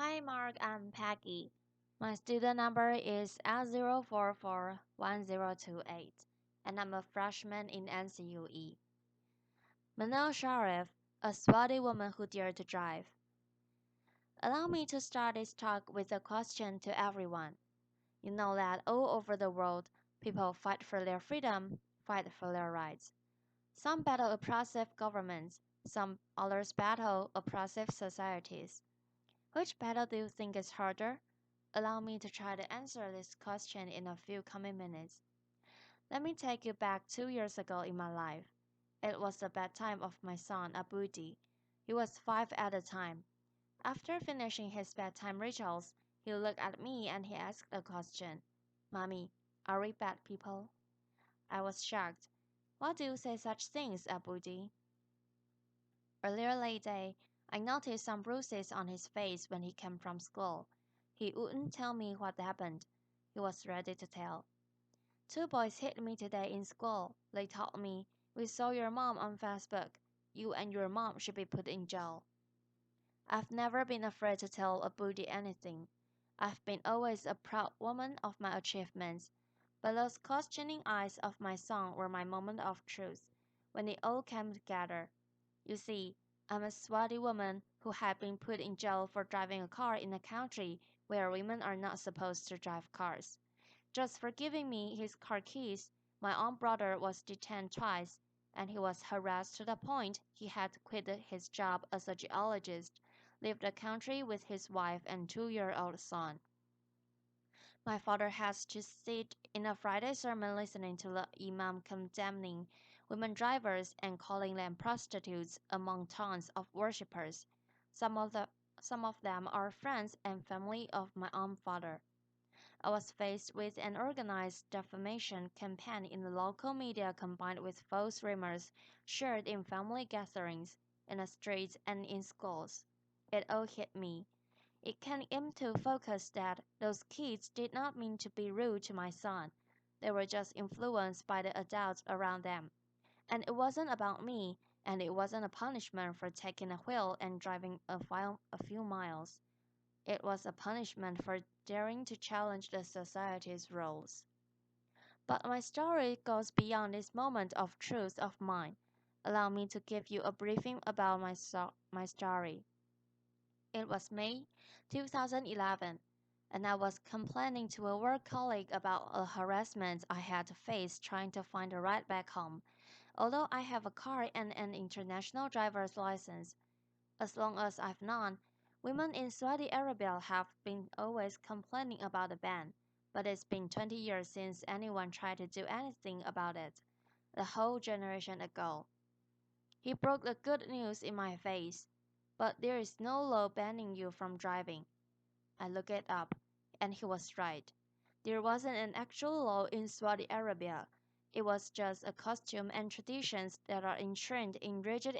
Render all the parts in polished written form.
Hi Mark, I'm Peggy. My student number is L0441028, and I'm a freshman in NCUE. Manal al Sharif, a swarthy woman who dared to drive. Allow me to start this talk with a question to everyone. You know that all over the world, people fight for their freedom, fight for their rights. Some battle oppressive governments, some others battle oppressive societies. Which battle do you think is harder? Allow me to try to answer this question in a few coming minutes. Let me take you back 2 years ago in my life. It was the bedtime of my son Abudi. He was 5 at the time. After finishing his bedtime rituals, he looked at me and he asked a question. Mommy, are we bad people? I was shocked. Why do you say such things, Abudi? Earlier that day, I noticed some bruises on his face when he came from school. He wouldn't tell me what happened. He was ready to tell. Two boys hit me today in school. They told me, "We saw your mom on Facebook. You and your mom should be put in jail." I've never been afraid to tell a Buddhi anything. I've been always a proud woman of my achievements. But those questioning eyes of my son were my moment of truth, when it all came together. You see, I'm a swarthy woman who had been put in jail for driving a car in a country where women are not supposed to drive cars. Just for giving me his car keys, my own brother was detained twice, and he was harassed to the point he had to quit his job as a geologist, leave the country with his wife and 2-year-old son. My father has to sit in a Friday sermon listening to the Imam condemning women drivers and calling them prostitutes among tons of worshippers. Some of them are friends and family of my own father. I was faced with an organized defamation campaign in the local media combined with false rumors shared in family gatherings, in the streets, and in schools. It all hit me. It came into focus that those kids did not mean to be rude to my son. They were just influenced by the adults around them. And it wasn't about me, and it wasn't a punishment for taking a wheel and driving a few miles. It was a punishment for daring to challenge the society's rules. But my story goes beyond this moment of truth of mine. Allow me to give you a briefing about my story. It was May 2011, and I was complaining to a work colleague about a harassment I had faced trying to find a ride back home. Although I have a car and an international driver's license, as long as I've known, women in Saudi Arabia have been always complaining about the ban, but it's been 20 years since anyone tried to do anything about it, the whole generation ago. He broke the good news in my face. But there is no law banning you from driving. I looked it up, and he was right. There wasn't an actual law in Saudi Arabia. It was just a costume and traditions that are enshrined in rigid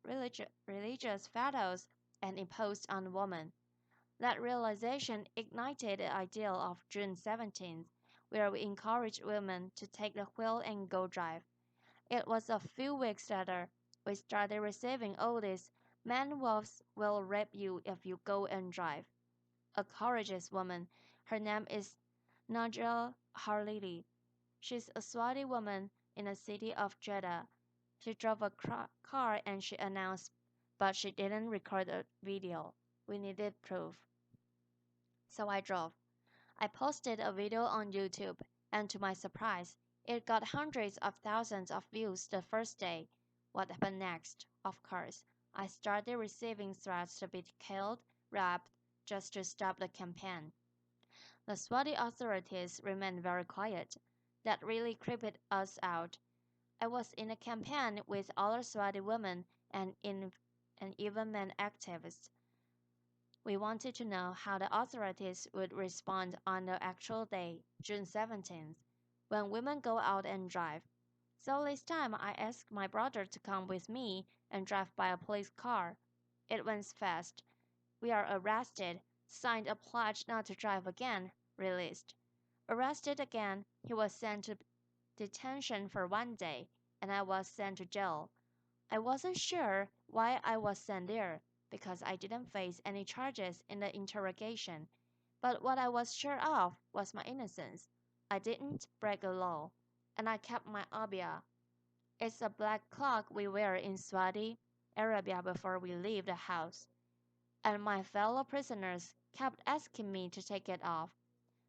religious fatwas and imposed on women. That realization ignited the ideal of June 17th, where we encouraged women to take the wheel and go drive. It was a few weeks later we started receiving all these "man wolves will rape you if you go and drive." A courageous woman, her name is Najla Harlili. She's a Saudi woman in the city of Jeddah. She drove a car and she announced, but she didn't record a video. We needed proof. So I drove. I posted a video on YouTube, and to my surprise, it got hundreds of thousands of views the first day. What happened next? Of course, I started receiving threats to be killed, raped, just to stop the campaign. The Saudi authorities remained very quiet. That really creeped us out. I was in a campaign with other Saudi women and even men activists. We wanted to know how the authorities would respond on the actual day, June 17th, when women go out and drive. So this time I asked my brother to come with me and drive by a police car. It went fast. We are arrested, signed a pledge not to drive again, released. Arrested again, he was sent to detention for 1 day, and I was sent to jail. I wasn't sure why I was sent there, because I didn't face any charges in the interrogation. But what I was sure of was my innocence. I didn't break a law, and I kept my abia. It's a black cloak we wear in Saudi Arabia before we leave the house, and my fellow prisoners kept asking me to take it off.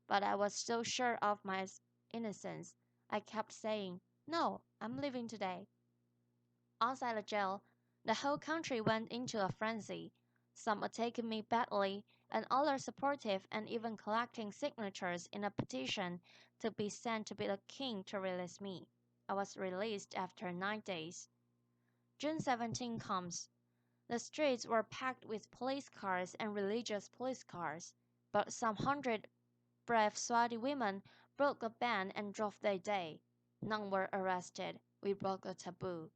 But I was so sure of my innocence, I kept saying, "No, I'm leaving today." Outside the jail, the whole country went into a frenzy. Some attacking me badly, and others supportive and even collecting signatures in a petition to be sent to be the king to release me. I was released after 9 days. June 17 comes. The streets were packed with police cars and religious police cars, but some hundred brave Saudi women broke the ban and drove their day. None were arrested. We broke the taboo.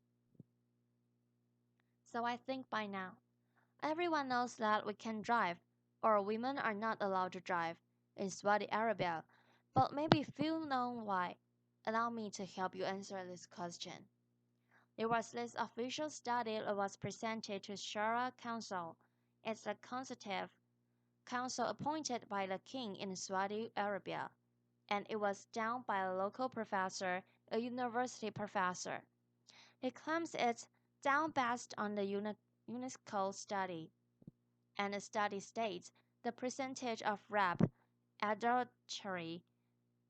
So I think by now, everyone knows that we can drive, or women are not allowed to drive, in Saudi Arabia, but maybe few know why. Allow me to help you answer this question. There was this official study that was presented to Shura Council. It's a consultative council appointed by the king in Saudi Arabia, and it was done by a local professor, a university professor. He claims it's done based on the UNESCO study, and the study states the percentage of rape, adultery,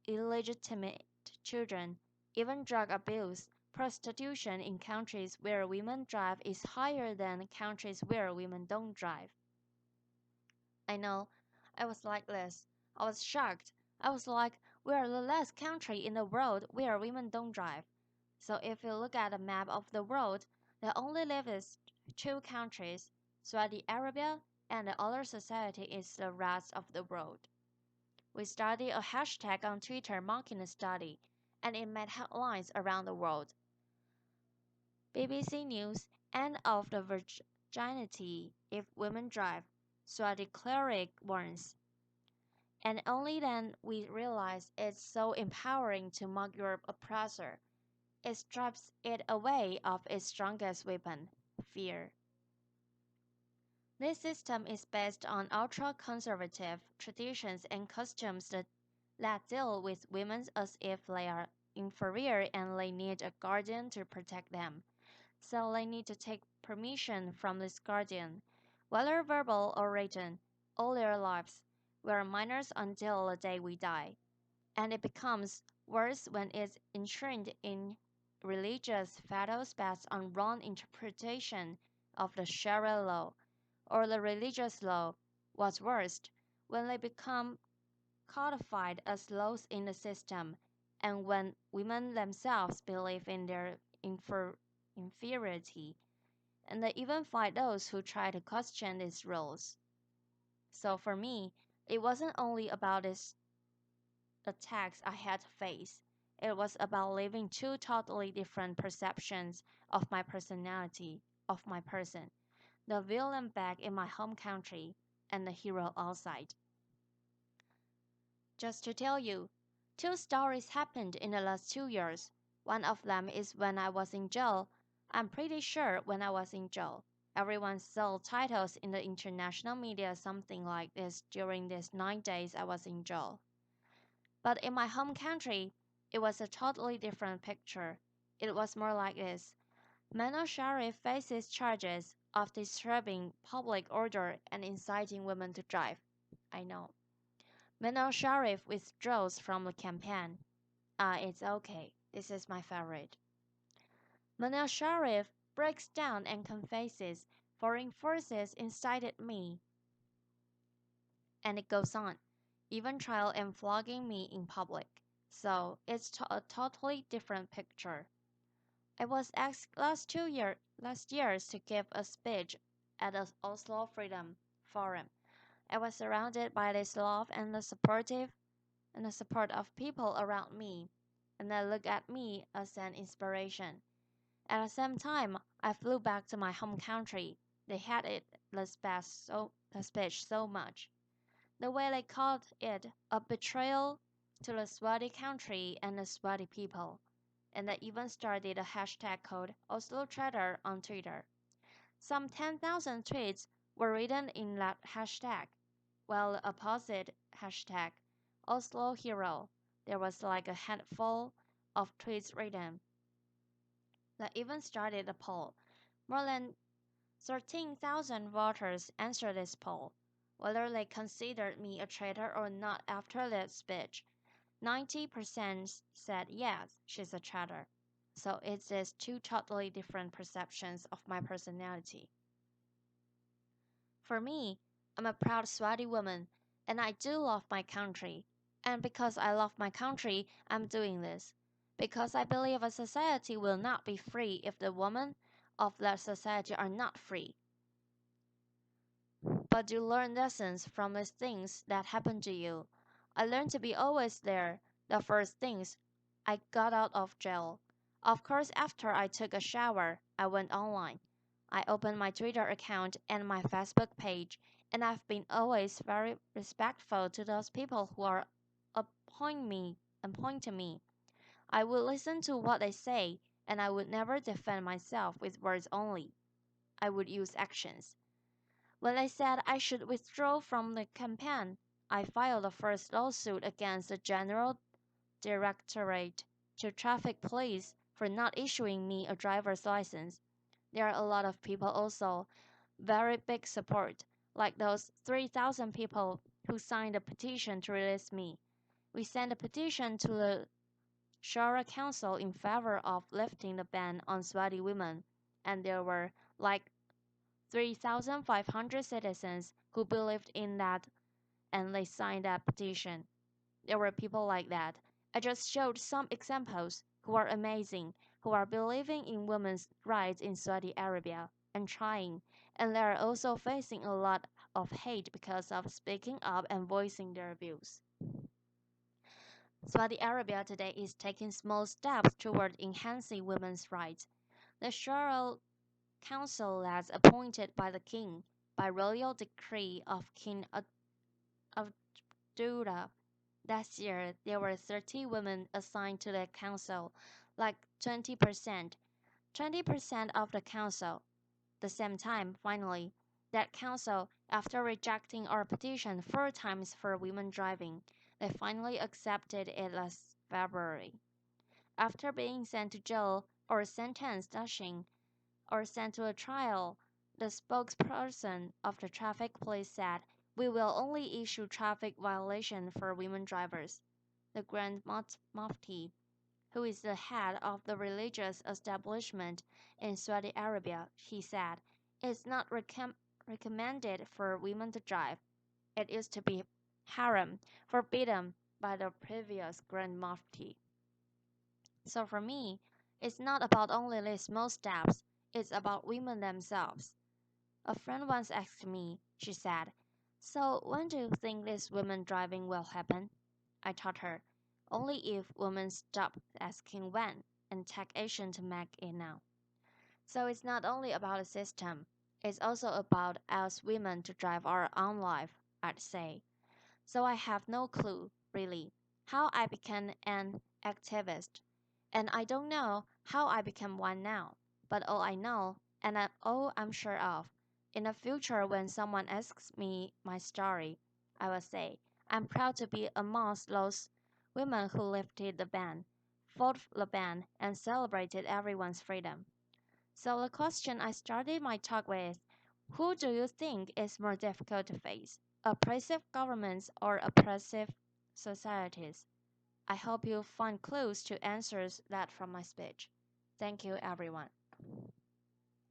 illegitimate children, even drug abuse, prostitution in countries where women drive is higher than countries where women don't drive. I know, I was like this. I was shocked. I was like, we are the last country in the world where women don't drive. So if you look at a map of the world, there only live is two countries, Saudi Arabia, and the other society is the rest of the world. We started a hashtag on Twitter mocking the study, and it made headlines around the world. BBC News: End of the virginity if women drive, Saudi cleric warns. And only then we realize it's so empowering to mock your oppressor. It strips it away of its strongest weapon, fear. This system is based on ultra-conservative traditions and customs that deal with women as if they are inferior and they need a guardian to protect them. So they need to take permission from this guardian, whether verbal or written, all their lives. We are minors until the day we die. And it becomes worse when it's enshrined in religious fatwas based on wrong interpretation of the Sharia law or the religious law. What's worse, when they become codified as laws in the system, and when women themselves believe in their inferiority, and they even fight those who try to question these rules. So for me, it wasn't only about this attacks I had to face. It was about living two totally different perceptions of my personality, of my person. The villain back in my home country and the hero outside. Just to tell you, two stories happened in the last 2 years. One of them is when I was in jail. I'm pretty sure when I was in jail. Everyone saw titles in the international media something like this during these 9 days I was in jail. But in my home country, it was a totally different picture. It was more like this. Manal al Sharif faces charges of disturbing public order and inciting women to drive. I know. Manal al Sharif withdraws from the campaign. It's okay. This is my favorite. Manal al Sharif breaks down and confesses foreign forces incited me. And it goes on, even trial and flogging me in public. So it's a totally different picture. I was asked last years to give a speech at the Oslo Freedom Forum. I was surrounded by this love and the support of people around me, and they look at me as an inspiration. At the same time, I flew back to my home country. They hated the speech so much. The way they called it a betrayal to the Swati country and the Swati people. And they even started a hashtag called Oslo Traitor on Twitter. Some 10,000 tweets were written in that hashtag, while the opposite hashtag, Oslo Hero, there was like a handful of tweets written. That even started a poll. More than 13,000 voters answered this poll, whether they considered me a traitor or not after that speech. 90% said yes, she's a traitor. So it's just two totally different perceptions of my personality. For me, I'm a proud Swati woman, and I do love my country. And because I love my country, I'm doing this. Because I believe a society will not be free if the women of that society are not free. But you learn lessons from the things that happen to you. I learned to be always there, the first things I got out of jail. Of course, after I took a shower, I went online. I opened my Twitter account and my Facebook page, and I've been always very respectful to those people who are appointing me. I would listen to what they say, and I would never defend myself with words only. I would use actions. When they said I should withdraw from the campaign, I filed the first lawsuit against the General Directorate to Traffic Police for not issuing me a driver's license. There are a lot of people also very big support, like those 3,000 people who signed a petition to release me. We sent a petition to the Shura Council in favor of lifting the ban on Swati women, and there were like 3,500 citizens who believed in that and they signed that petition. There were people like that. I just showed some examples who are amazing, who are believing in women's rights in Saudi Arabia and trying, and they are also facing a lot of hate because of speaking up and voicing their views. Saudi Arabia today is taking small steps toward enhancing women's rights. The Shura Council that's appointed by the king by royal decree of King Abdullah. Last year, there were 30 women assigned to the council, like 20%. 20% of the council. The same time, finally, that council, after rejecting our petition 4 times for women driving, they finally accepted it last February. After being sent to jail or sentenced dashing or sent to a trial, the spokesperson of the traffic police said, "We will only issue traffic violation for women drivers." The Grand Mufti, who is the head of the religious establishment in Saudi Arabia, he said, "It's not recommended for women to drive. It is to be haram, forbidden by the previous Grand Mufti." So for me, it's not about only these small steps, it's about women themselves. A friend once asked me, she said, "So when do you think this women driving will happen?" I told her, "Only if women stop asking when and take action to make it now." So it's not only about a system, it's also about us women to drive our own life, I'd say. So I have no clue, really, how I became an activist. And I don't know how I became one now. But all I know, and all I'm sure of, in the future when someone asks me my story, I will say, I'm proud to be amongst those women who lifted the ban, fought the ban, and celebrated everyone's freedom. So the question I started my talk with, who do you think is more difficult to face? Oppressive governments or oppressive societies? I hope you find clues to answers that from my speech. Thank you, everyone.